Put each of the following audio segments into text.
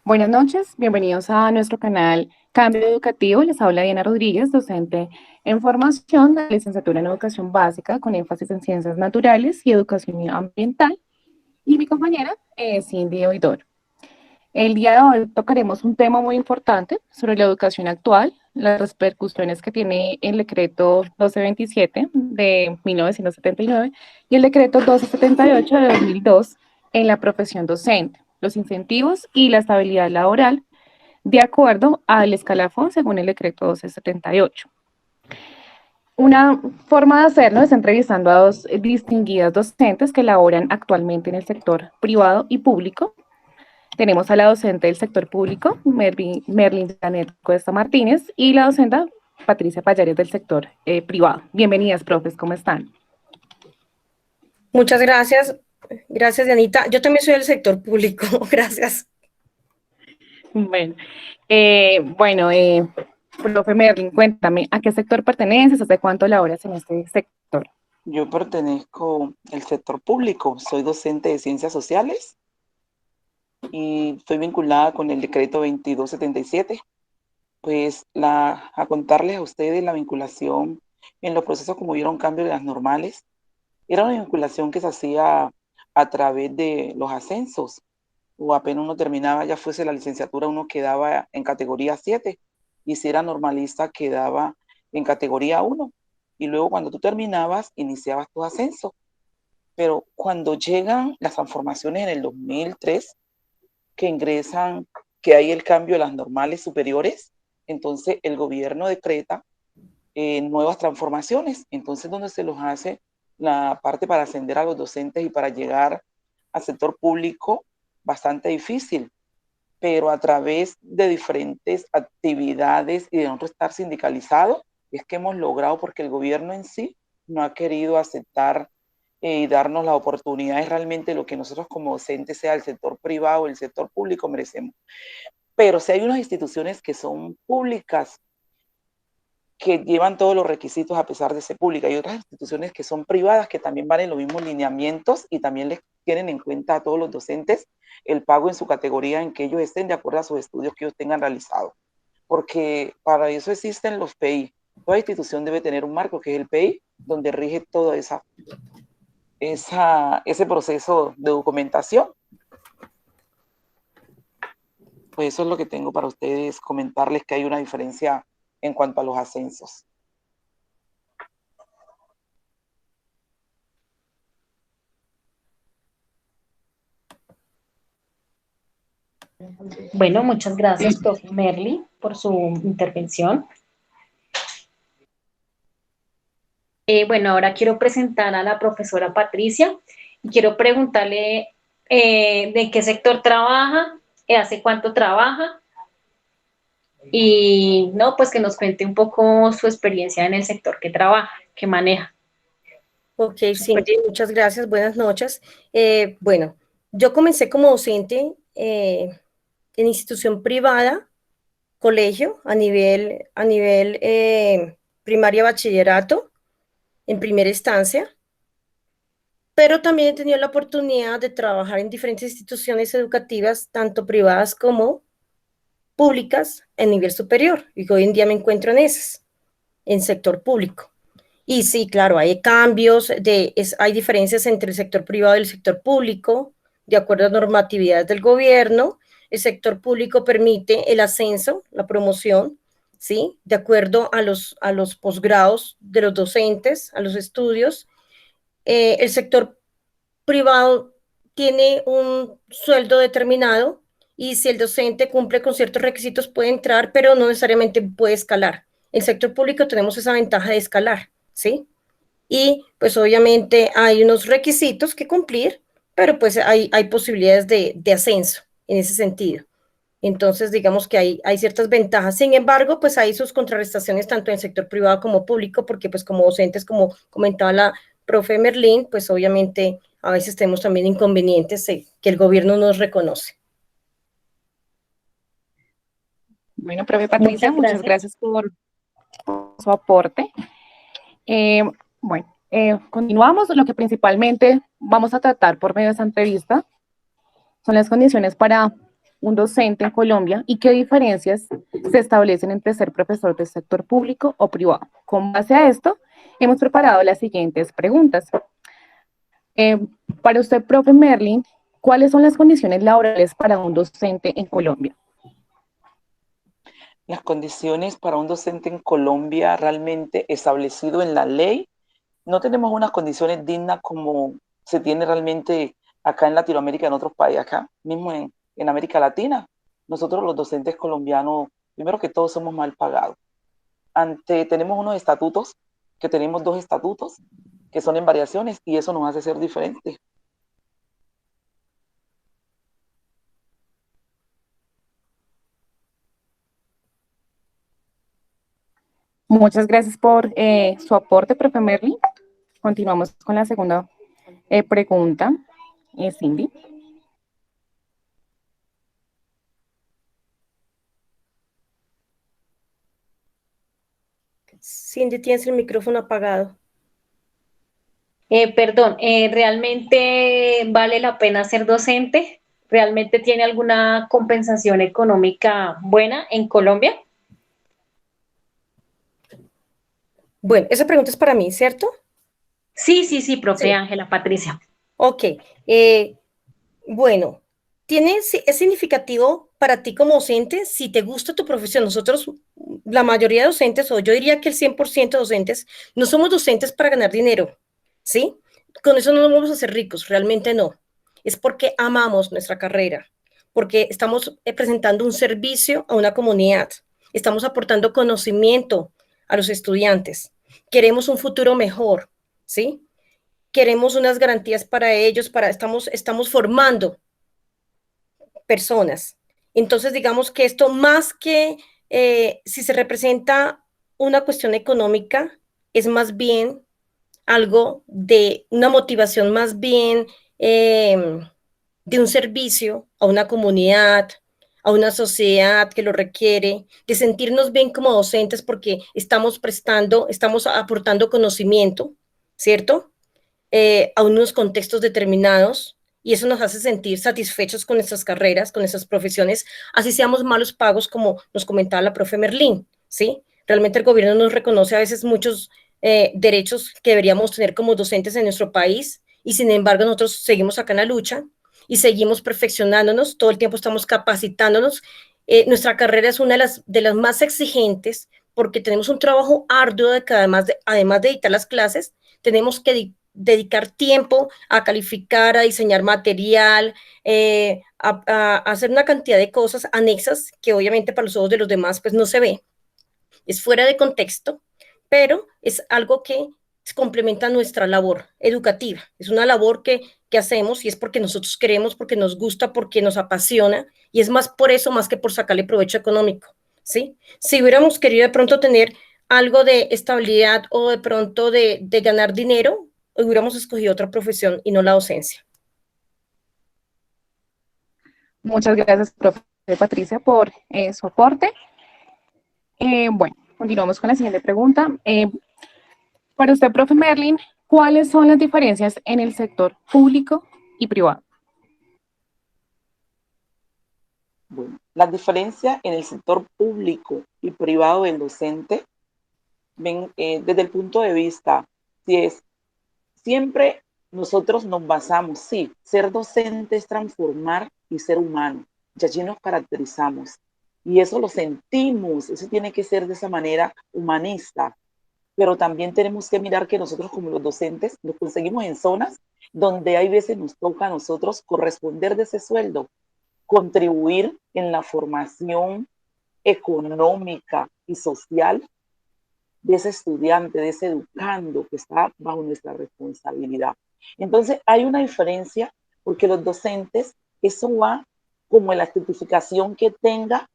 Buenas noches, bienvenidos a nuestro canal Cambio Educativo. Les habla Diana Rodríguez, docente en formación de licenciatura en Educación Básica con énfasis en Ciencias Naturales y Educación Ambiental. Y mi compañera Cindy Oidor. El día de hoy tocaremos un tema muy importante sobre la educación actual, las repercusiones que tiene el decreto 1227 de 1979 y el decreto 1278 de 2002 en la profesión docente, los incentivos y la estabilidad laboral de acuerdo al escalafón según el decreto 1278. Una forma de hacerlo es entrevistando a dos distinguidas docentes que laboran actualmente en el sector privado y público. Tenemos a la docente del sector público, Merlin Janet Cuesta Martínez, y la docente Patricia Payares del sector privado. Bienvenidas, profes, ¿cómo están? Muchas gracias. Gracias, Dianita. Yo también soy del sector público. Gracias. Bueno, profe Merlin, cuéntame, ¿a qué sector perteneces? ¿Hace cuánto laboras en este sector? Yo pertenezco al sector público, soy docente de ciencias sociales y estoy vinculada con el decreto 2277. Pues a contarles a ustedes la vinculación en los procesos como vieron cambio de las normales. Era una vinculación que se hacía a través de los ascensos, o apenas uno terminaba, ya fuese la licenciatura, uno quedaba en categoría 7 y si era normalista quedaba en categoría 1. Y luego cuando tú terminabas, iniciabas tu ascenso. Pero cuando llegan las transformaciones en el 2003, que ingresan, que hay el cambio de las normales superiores, entonces el gobierno decreta nuevas transformaciones, entonces donde se los hace la parte para ascender a los docentes y para llegar al sector público bastante difícil, pero a través de diferentes actividades y de no estar sindicalizado, es que hemos logrado, porque el gobierno en sí no ha querido aceptar y darnos la oportunidad, es realmente lo que nosotros como docentes, sea el sector privado o el sector público, merecemos. Pero si hay unas instituciones que son públicas, que llevan todos los requisitos a pesar de ser públicas, hay otras instituciones que son privadas, que también van en los mismos lineamientos y también les tienen en cuenta a todos los docentes el pago en su categoría en que ellos estén de acuerdo a sus estudios que ellos tengan realizado. Porque para eso existen los PI. Toda institución debe tener un marco que es el PI, donde rige todo ese proceso de documentación. Pues eso es lo que tengo para ustedes, comentarles que hay una diferencia en cuanto a los ascensos. Bueno, muchas gracias, profe Merly, por su intervención. Bueno, ahora quiero presentar a la profesora Patricia y quiero preguntarle de qué sector trabaja, hace cuánto trabaja y no, pues que nos cuente un poco su experiencia en el sector que trabaja, que maneja. Ok, Cindy, muchas gracias. Buenas noches. Bueno, yo comencé como docente en institución privada, colegio, a nivel primaria, bachillerato, en primera instancia, pero también he tenido la oportunidad de trabajar en diferentes instituciones educativas, tanto privadas como públicas, en nivel superior, y hoy en día me encuentro en esas, en sector público. Y sí, claro, hay cambios, hay diferencias entre el sector privado y el sector público, de acuerdo a normatividades del gobierno. El sector público permite el ascenso, la promoción, ¿sí? De acuerdo a los posgrados de los docentes, a los estudios. El sector privado tiene un sueldo determinado y si el docente cumple con ciertos requisitos puede entrar, pero no necesariamente puede escalar. En el sector público tenemos esa ventaja de escalar, ¿sí? Y pues obviamente hay unos requisitos que cumplir, pero pues hay posibilidades de ascenso en ese sentido. Entonces, digamos que hay ciertas ventajas. Sin embargo, pues hay sus contrarrestaciones tanto en el sector privado como público, porque pues como docentes, como comentaba la profe Merlín, pues obviamente a veces tenemos también inconvenientes que el gobierno nos reconoce. Bueno, profe Patricia, Muchas muchas gracias. gracias por su aporte. Continuamos. Lo que principalmente vamos a tratar por medio de esta entrevista son las condiciones para un docente en Colombia y qué diferencias se establecen entre ser profesor del sector público o privado? Con base a esto, hemos preparado las siguientes preguntas. Eh, para usted, profe Merlin, ¿cuáles son las condiciones laborales para un docente en Colombia? Las condiciones para un docente en Colombia realmente establecido en la ley, no tenemos unas condiciones dignas como se tiene realmente acá en Latinoamérica, en otros países, acá mismo en América Latina. Nosotros los docentes colombianos, primero que todo, somos mal pagados. Tenemos unos estatutos, que tenemos 2 estatutos, que son en variaciones, y eso nos hace ser diferentes. Muchas gracias por su aporte, profe Merlin. Continuamos con la segunda pregunta, Cindy. Cindy, tienes el micrófono apagado. Perdón, ¿realmente vale la pena ser docente? ¿Realmente tiene alguna compensación económica buena en Colombia? Bueno, esa pregunta es para mí, ¿cierto? Sí, profe Sí. Ángela Patricia. Ok. Bueno, es significativo para ti como docente si te gusta tu profesión. Nosotros, la mayoría de docentes, o yo diría que el 100% de docentes, no somos docentes para ganar dinero, ¿sí? Con eso no nos vamos a hacer ricos, realmente no. Es porque amamos nuestra carrera, porque estamos presentando un servicio a una comunidad, estamos aportando conocimiento a los estudiantes, queremos un futuro mejor, ¿sí? Queremos unas garantías para ellos, estamos formando personas. Entonces, digamos que esto más que si se representa una cuestión económica, es más bien algo de una motivación más bien de un servicio a una comunidad, a una sociedad que lo requiere, de sentirnos bien como docentes porque estamos aportando conocimiento, ¿cierto? A unos contextos determinados y eso nos hace sentir satisfechos con nuestras carreras, con nuestras profesiones, así seamos malos pagos, como nos comentaba la profe Merlín, ¿sí? Realmente el gobierno nos reconoce a veces muchos derechos que deberíamos tener como docentes en nuestro país y sin embargo nosotros seguimos acá en la lucha y seguimos perfeccionándonos, todo el tiempo estamos capacitándonos. Nuestra carrera es una de las más exigentes porque tenemos un trabajo arduo de que además de editar las clases, tenemos que dedicar tiempo a calificar, a diseñar material, a hacer una cantidad de cosas anexas que obviamente para los ojos de los demás pues no se ve, es fuera de contexto, pero es algo que complementa nuestra labor educativa. Es una labor que hacemos y es porque nosotros queremos, porque nos gusta, porque nos apasiona y es más por eso, más que por sacarle provecho económico, ¿sí? Si hubiéramos querido de pronto tener algo de estabilidad o de pronto de ganar dinero, hubiéramos escogido otra profesión y no la docencia. Muchas gracias, profe Patricia, por su aporte. Bueno, continuamos con la siguiente pregunta. Para usted, profe Merlin, ¿cuáles son las diferencias en el sector público y privado? Bueno, las diferencias en el sector público y privado del docente, desde el punto de vista, si es siempre nosotros nos basamos, sí, ser docente es transformar y ser humano, ya allí nos caracterizamos y eso lo sentimos, eso tiene que ser de esa manera humanista, pero también tenemos que mirar que nosotros como los docentes nos conseguimos en zonas donde hay veces nos toca a nosotros corresponder de ese sueldo, contribuir en la formación económica y social de ese estudiante, de ese educando que está bajo nuestra responsabilidad. Entonces hay una diferencia porque los docentes, eso va como en la certificación que tenga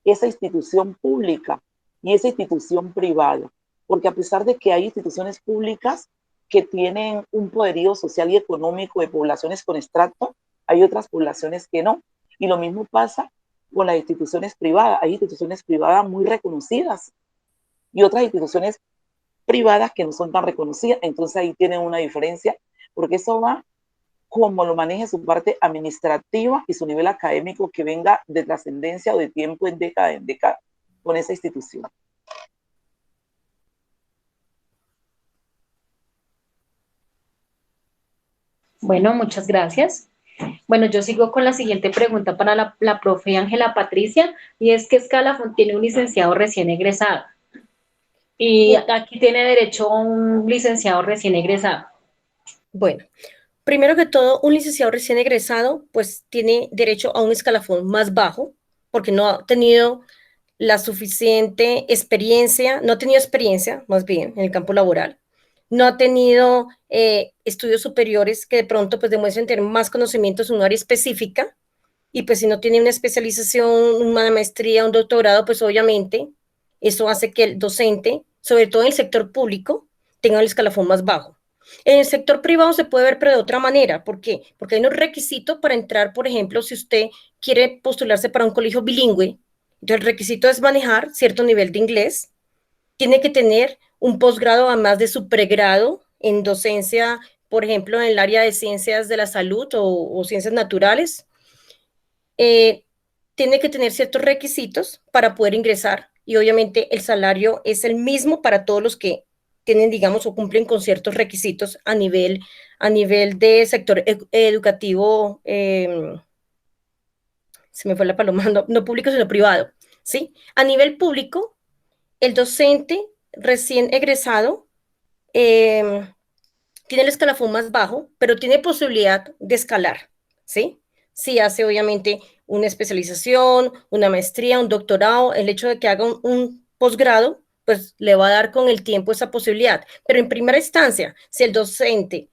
esa institución pública y esa institución privada, porque a pesar de que hay instituciones públicas que tienen un poderío social y económico de poblaciones con extracto, hay otras poblaciones que no. Y lo mismo pasa con las instituciones privadas. Hay instituciones privadas muy reconocidas y otras instituciones privadas que no son tan reconocidas. Entonces ahí tienen una diferencia, porque eso va cómo lo maneje su parte administrativa y su nivel académico que venga de trascendencia o de tiempo en década con esa institución. Bueno, muchas gracias. Bueno, yo sigo con la siguiente pregunta para la profe Ángela Patricia, y es que Escalafón tiene un licenciado recién egresado, y aquí tiene derecho a un licenciado recién egresado. Bueno, primero que todo, un licenciado recién egresado, pues tiene derecho a un escalafón más bajo, porque no ha tenido la suficiente experiencia, no ha tenido experiencia, más bien, en el campo laboral, no ha tenido estudios superiores que de pronto pues demuestren tener más conocimientos en un área específica, y pues si no tiene una especialización, una maestría, un doctorado, pues obviamente eso hace que el docente, sobre todo en el sector público, tenga el escalafón más bajo. En el sector privado se puede ver, pero de otra manera. ¿Por qué? Porque hay unos requisitos para entrar, por ejemplo, si usted quiere postularse para un colegio bilingüe, entonces el requisito es manejar cierto nivel de inglés, tiene que tener un posgrado además de su pregrado en docencia, por ejemplo, en el área de ciencias de la salud o ciencias naturales. Tiene que tener ciertos requisitos para poder ingresar, y obviamente el salario es el mismo para todos los que tienen, digamos, o cumplen con ciertos requisitos a nivel de sector educativo, se me fue la paloma, no público, sino privado, ¿sí? A nivel público, el docente recién egresado tiene el escalafón más bajo, pero tiene posibilidad de escalar, ¿sí? Sí hace obviamente una especialización, una maestría, un doctorado, el hecho de que haga un posgrado, pues le va a dar con el tiempo esa posibilidad. Pero en primera instancia, si el docente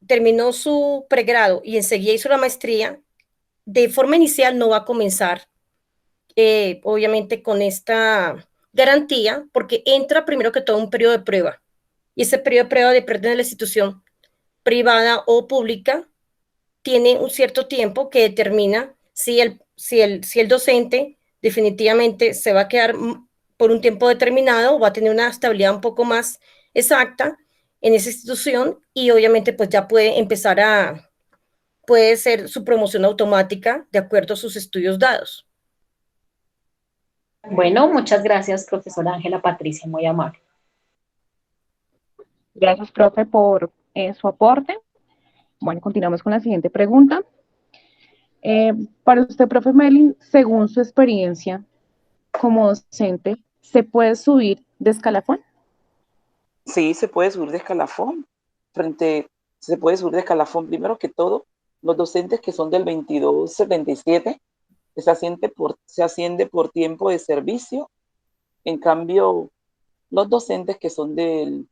terminó su pregrado y enseguida hizo la maestría, de forma inicial no va a comenzar, obviamente, con esta garantía, porque entra primero que todo un periodo de prueba. Y ese periodo de prueba depende de la institución privada o pública, tiene un cierto tiempo que determina si el docente definitivamente se va a quedar por un tiempo determinado o va a tener una estabilidad un poco más exacta en esa institución, y obviamente pues ya puede ser su promoción automática de acuerdo a sus estudios dados. Bueno, muchas gracias, profesora Ángela Patricia, muy amable. Gracias, profe, por su aporte. Bueno, continuamos con la siguiente pregunta. Para usted, profe Melin, según su experiencia como docente, ¿se puede subir de escalafón? Sí, se puede subir de escalafón. Se puede subir de escalafón. Primero que todo, los docentes que son del 2277 se asciende por tiempo de servicio. En cambio, los docentes que son del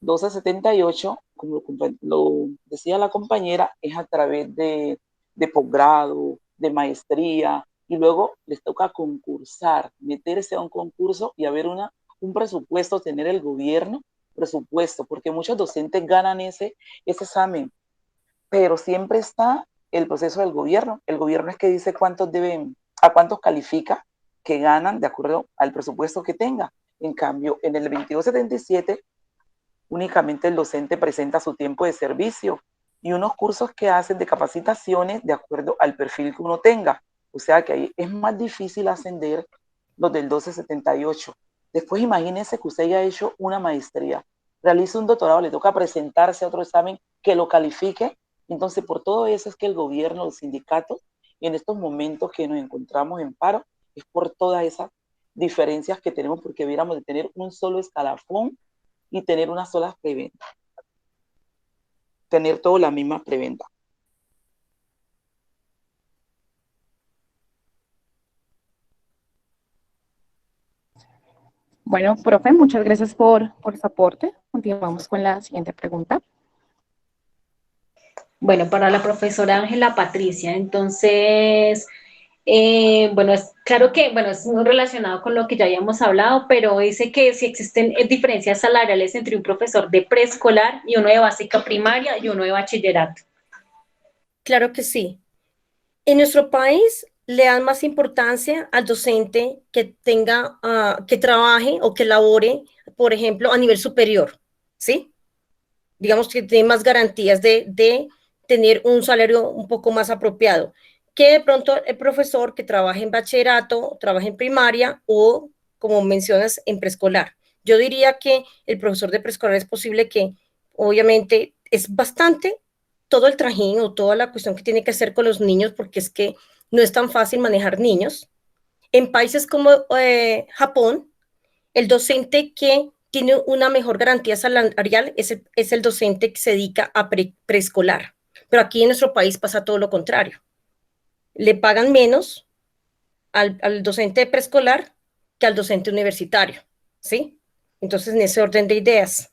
1278, como lo decía la compañera, es a través de posgrado, de maestría, y luego les toca concursar, meterse a un concurso y haber un presupuesto, tener el gobierno presupuesto, porque muchos docentes ganan ese examen, pero siempre está el proceso del gobierno. El gobierno es que dice a cuántos califica, que ganan de acuerdo al presupuesto que tenga. En cambio, en el 2277, únicamente el docente presenta su tiempo de servicio y unos cursos que hacen de capacitaciones de acuerdo al perfil que uno tenga. O sea que ahí es más difícil ascender los del 1278. Después imagínense que usted haya hecho una maestría, realice un doctorado, le toca presentarse a otro examen que lo califique. Entonces, por todo eso es que el gobierno, los sindicatos, en estos momentos que nos encontramos en paro, es por todas esas diferencias que tenemos, porque debiéramos de tener un solo escalafón y tener una sola preventa. Tener todas las mismas preventa. Bueno, profe, muchas gracias por su aporte. Continuamos con la siguiente pregunta. Bueno, para la profesora Ángela Patricia, entonces, bueno, es claro que, bueno, es muy relacionado con lo que ya habíamos hablado, pero dice que si existen diferencias salariales entre un profesor de preescolar y uno de básica primaria y uno de bachillerato. Claro que sí. En nuestro país le dan más importancia al docente que tenga, que trabaje o que labore, por ejemplo, a nivel superior, ¿sí? Digamos que tiene más garantías de tener un salario un poco más apropiado que de pronto el profesor que trabaja en bachillerato, trabaja en primaria o, como mencionas, en preescolar. Yo diría que el profesor de preescolar es posible que, obviamente, es bastante todo el trajín o toda la cuestión que tiene que hacer con los niños, porque es que no es tan fácil manejar niños. En países como Japón, el docente que tiene una mejor garantía salarial es el docente que se dedica a preescolar. Pero aquí en nuestro país pasa todo lo contrario. Le pagan menos al docente de preescolar que al docente universitario, ¿sí? Entonces, en ese orden de ideas.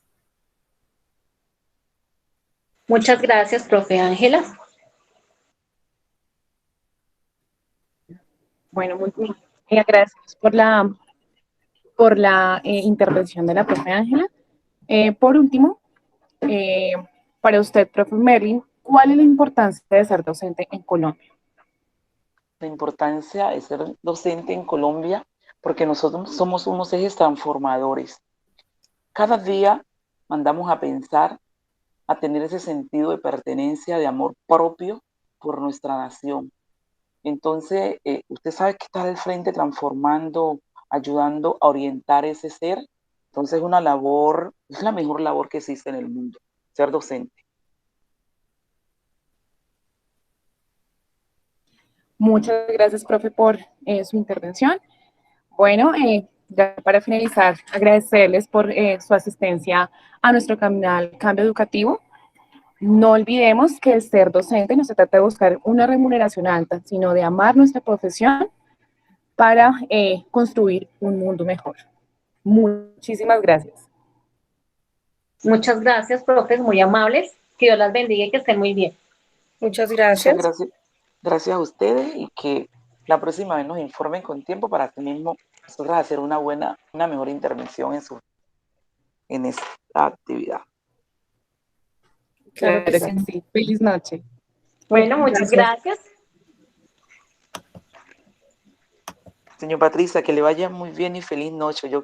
Muchas gracias, profe Ángela. Bueno, muy bien. Agradecemos por la intervención de la profe Ángela. Por último, para usted, profe Merlin, ¿cuál es la importancia de ser docente en Colombia? La importancia de ser docente en Colombia, porque nosotros somos unos ejes transformadores. Cada día mandamos a pensar, a tener ese sentido de pertenencia, de amor propio por nuestra nación. Entonces, usted sabe que está al frente transformando, ayudando a orientar ese ser. Entonces, una labor, es la mejor labor que existe en el mundo, ser docente. Muchas gracias, profe, por su intervención. Bueno, ya para finalizar, agradecerles por su asistencia a nuestro canal Cambio Educativo. No olvidemos que el ser docente no se trata de buscar una remuneración alta, sino de amar nuestra profesión para construir un mundo mejor. Muchísimas gracias. Muchas gracias, profes, muy amables. Que Dios las bendiga y que estén muy bien. Muchas Muchas gracias. gracias, gracias a ustedes y que la próxima vez nos informen con tiempo para que mismo nosotros hacer una mejor intervención en esta actividad. Claro que sí. Sí. Feliz noche. Bueno, muchas gracias. Señor Patricia, que le vaya muy bien y feliz noche. Yo